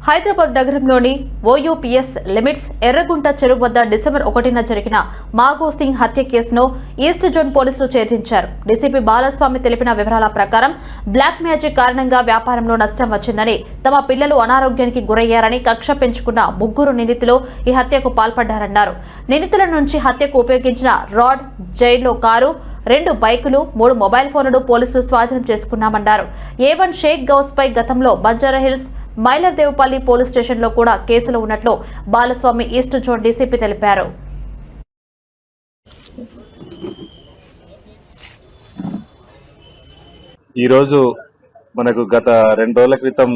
హైదరాబాద్ నగరంలోని ఓయూపీఎస్ లిమిట్స్ ఎర్రగుంట చెరువు వద్ద డిసెంబర్ 1న జరిగిన మాగో సింగ్ హత్య కేసును ఈస్ట్ జోన్ పోలీసులు ఛేదించారు. డీసీపీ బాలస్వామి తెలిపిన వివరాల ప్రకారం బ్లాక్ మ్యాజిక్ కారణంగా వ్యాపారంలో నష్టం వచ్చిందని, తమ పిల్లలు అనారోగ్యానికి గురయ్యారని కక్ష పెంచుకున్న ముగ్గురు నిందితులు ఈ హత్యకు పాల్పడ్డారన్నారు. నిందితుల నుంచి హత్యకు ఉపయోగించిన రాడ్, జైల్లో కారు, 2 బైకులు, 3 మొబైల్ ఫోన్లను పోలీసులు స్వాధీనం చేసుకున్నామన్నారు. A1 షేక్ గౌస్ పై గతంలో బంజారాహిల్స్, మైలర్దేవపల్లి పోలీస్ స్టేషన్లో కూడా కేసులు ఉన్నట్లు బాలస్వామి ఈస్ట్ జోన్ డీసీపీ తెలిపారు. ఈరోజు మనకు గత 2 రోజుల క్రితం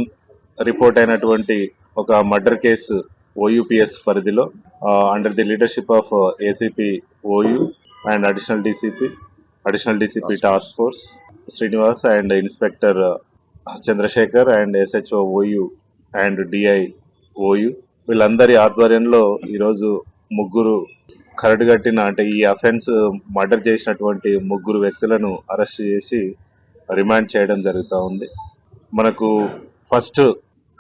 రిపోర్ట్ అయినటువంటి ఒక మర్డర్ కేసు ఓయూపీఎస్ పరిధిలో under the leadership of ACP OU and additional DCP task force Srinivas and inspector Chandrashekar and SHO OU and DI OU వీళ్ళందరి ఆధ్వర్యంలో ఈరోజు ముగ్గురు కరడుగట్టిన అంటే ఈ అఫెన్స్ మర్డర్ చేసినటువంటి ముగ్గురు వ్యక్తులను అరెస్ట్ చేసి రిమాండ్ చేయడం జరుగుతూ ఉంది. మనకు 1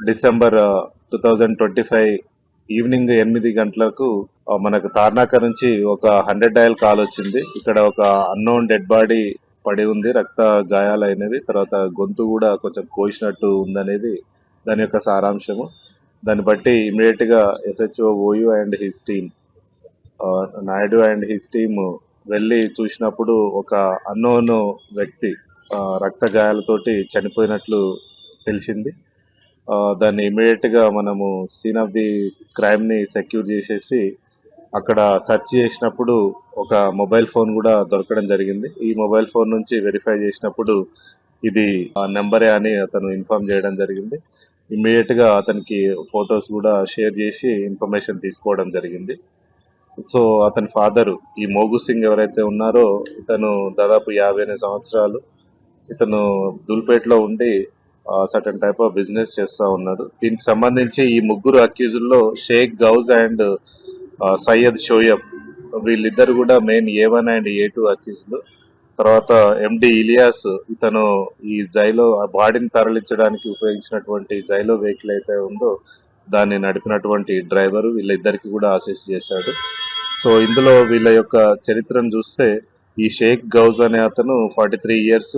డిసెంబర్ 2025 ఈవినింగ్ 8 గంటలకు మనకు తార్నాక నుంచి ఒక 100 డయల్ కాల్ వచ్చింది. ఇక్కడ ఒక అన్నోన్ డెడ్ బాడీ పడి ఉంది, రక్త గాయాలైనవి, తర్వాత గొంతు కూడా కొంచెం కోసినట్టు ఉందనేది దాని యొక్క సారాంశము. దాన్ని బట్టి ఇమీడియట్ గా SHO OU and his team Naidu and his team వెళ్ళి చూసినప్పుడు ఒక అన్నోన్ వ్యక్తి రక్త గాయాలతోటి చనిపోయినట్లు తెలిసింది. దాన్ని ఇమీడియట్ గా మనము సీన్ ఆఫ్ ది క్రైమ్ ని సెక్యూర్ చేసేసి అక్కడ సెర్చ్ చేసినప్పుడు ఒక మొబైల్ ఫోన్ కూడా దొరకడం జరిగింది. ఈ మొబైల్ ఫోన్ నుంచి వెరిఫై చేసినప్పుడు ఇది నెంబరే అని అతను ఇన్ఫార్మ్ చేయడం జరిగింది. ఇమ్మీడియట్ గా అతనికి ఫొటోస్ కూడా షేర్ చేసి ఇన్ఫర్మేషన్ తీసుకోవడం జరిగింది. సో అతని ఫాదర్ ఈ మోగు సింగ్ ఎవరైతే ఉన్నారో ఇతను దాదాపు 58 సంవత్సరాలు. ఇతను దూల్పేటలో ఉండి సర్టన్ టైప్ ఆఫ్ బిజినెస్ చేస్తా ఉన్నాడు. దీనికి సంబంధించి ఈ ముగ్గురు అక్యూజుల్లో షేక్ గౌజ్ అండ్ సయ్యద్ షోయబ్ వీళ్ళిద్దరు కూడా మెయిన్ A1 అండ్ A2 అక్యూజులు. తర్వాత ఎండి ఇలియాస్ ఇతను ఈ జైలో బాడీని తరలించడానికి ఉపయోగించినటువంటి జైలో వెహికల్ అయితే ఉందో దాన్ని నడిపినటువంటి డ్రైవరు, వీళ్ళిద్దరికి కూడా అసిస్ట్ చేశాడు. సో ఇందులో వీళ్ళ యొక్క చరిత్రను చూస్తే ఈ షేక్ గౌజ్ అనే అతను 43 ఇయర్స్